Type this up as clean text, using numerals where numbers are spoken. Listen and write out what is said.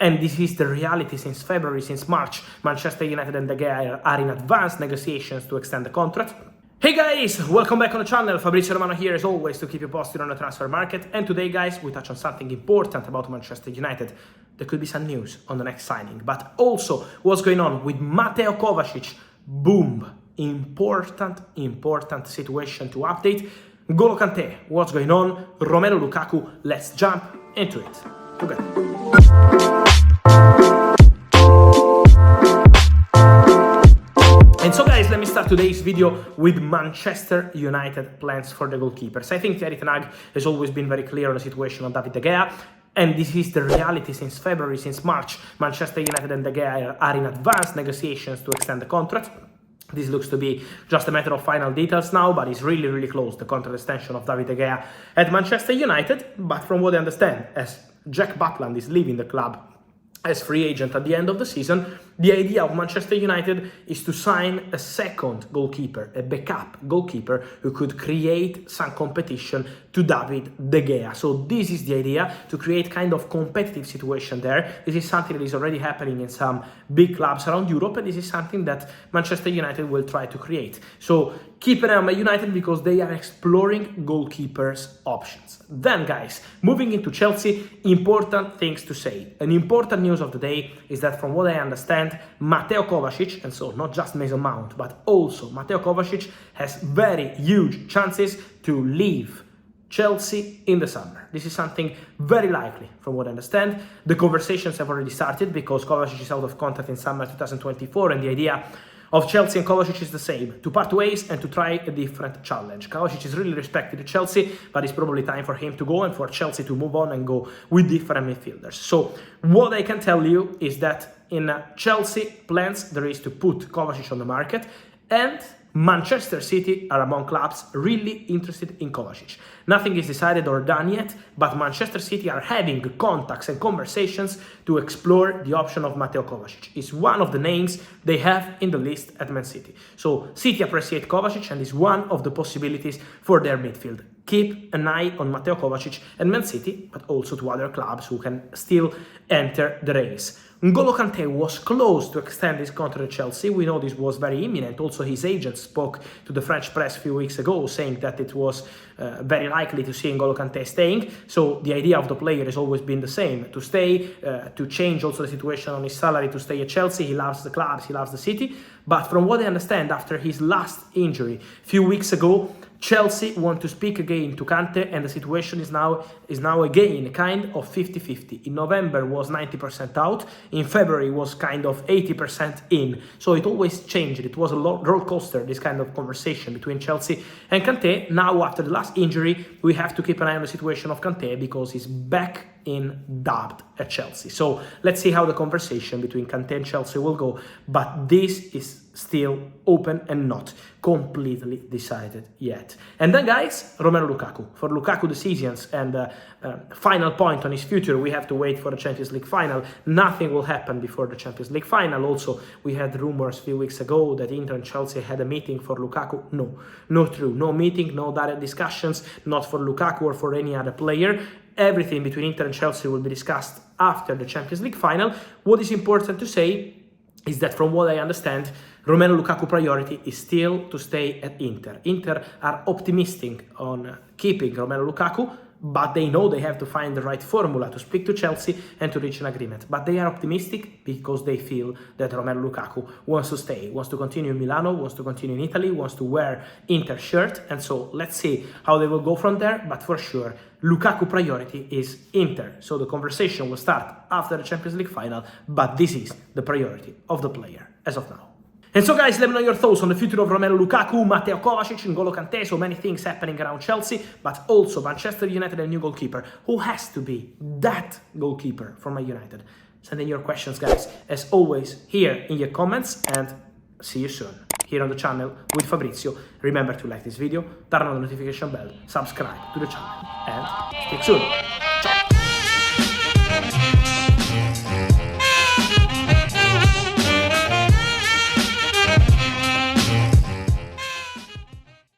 And this is the reality since February, since March. Manchester United and De Gea are in advanced negotiations to extend the contract. Hey guys, welcome back on the channel. Fabrizio Romano here as always to keep you posted on the transfer market. And today guys, we touch on something important about Manchester United. There could be some news on the next signing, but also what's going on with Mateo Kovacic. Boom, important situation to update. N'Golo Kanté, what's going on? Romelu Lukaku, let's jump into it together. And so guys, let me start today's video with Manchester United plans for the goalkeepers. I think Thierry Ten Hag has always been very clear on the situation of David De Gea. And this is the reality since February, since March. Manchester United and De Gea are in advanced negotiations to extend the contract. This looks to be just a matter of final details now, but it's really close, the contract extension of David De Gea at Manchester United. But from what I understand, as Jack Butland is leaving the club as free agent at the end of the season, the idea of Manchester United is to sign a second goalkeeper, a backup goalkeeper who could create some competition to David De Gea. So this is the idea, to create kind of competitive situation there. This is something that is already happening in some big clubs around Europe, and this is something that Manchester United will try to create. So keep an eye on Man United because they are exploring goalkeepers options. Then guys, moving into Chelsea, important things to say. An important news of the day is that from what I understand, Mateo Kovacic, and so not just Mason Mount, but also Mateo Kovacic has very huge chances to leave Chelsea in the summer. This is something very likely from what I understand. The conversations have already started because Kovacic is out of contract in summer 2024, and the idea of Chelsea and Kovacic is the same, to part ways and to try a different challenge. Kovacic is really respected at Chelsea, but it's probably time for him to go and for Chelsea to move on and go with different midfielders. So what I can tell you is that in Chelsea plans there is to put Kovacic on the market, and Manchester City are among clubs really interested in Kovacic. Nothing is decided or done yet, but Manchester City are having contacts and conversations to explore the option of Mateo Kovacic. It's one of the names they have in the list at Man City. So City appreciate Kovacic and is one of the possibilities for their midfield. Keep an eye on Mateo Kovacic and Man City, but also to other clubs who can still enter the race. N'Golo Kanté was close to extend his contract at Chelsea. We know this was very imminent. Also, his agent spoke to the French press a few weeks ago, saying that it was very likely to see N'Golo Kanté staying. So the idea of the player has always been the same, to stay, to change also the situation on his salary, to stay at Chelsea. He loves the clubs, he loves the city. But from what I understand, after his last injury a few weeks ago, Chelsea want to speak again to Kanté, and the situation is now again kind of 50-50. In November was 90% out, in February was kind of 80% in. So it always changed. It was a roller coaster, this kind of conversation between Chelsea and Kanté. Now after the last injury, we have to keep an eye on the situation of Kanté because he's back in dubbed at Chelsea. So let's see how the conversation between Kanté and Chelsea will go, but this is still open and not completely decided yet. And then guys, Romelu Lukaku. For Lukaku decisions and final point on his future, we have to wait for the Champions League final. Nothing will happen before the Champions League final. Also, we had rumors a few weeks ago that Inter and Chelsea had a meeting for Lukaku. No, not true. No meeting, no direct discussions, not for Lukaku or for any other player. Everything between Inter and Chelsea will be discussed after the Champions League final. What is important to say is that from what I understand, Romelu Lukaku priority is still to stay at Inter. Inter are optimistic on keeping Romelu Lukaku, but they know they have to find the right formula to speak to Chelsea and to reach an agreement. But they are optimistic because they feel that Romelu Lukaku wants to stay, wants to continue in Milano, wants to continue in Italy, wants to wear Inter shirt. And so let's see how they will go from there. But for sure, Lukaku priority is Inter. So the conversation will start after the Champions League final, but this is the priority of the player as of now. And so guys, let me know your thoughts on the future of Romelu Lukaku, Mateo Kovacic, N'Golo Kanté, so many things happening around Chelsea, but also Manchester United and new goalkeeper. Who has to be that goalkeeper for Man United? Send in your questions, guys, as always, here in your comments, and see you soon here on the channel with Fabrizio. Remember to like this video, turn on the notification bell, subscribe to the channel, and speak soon.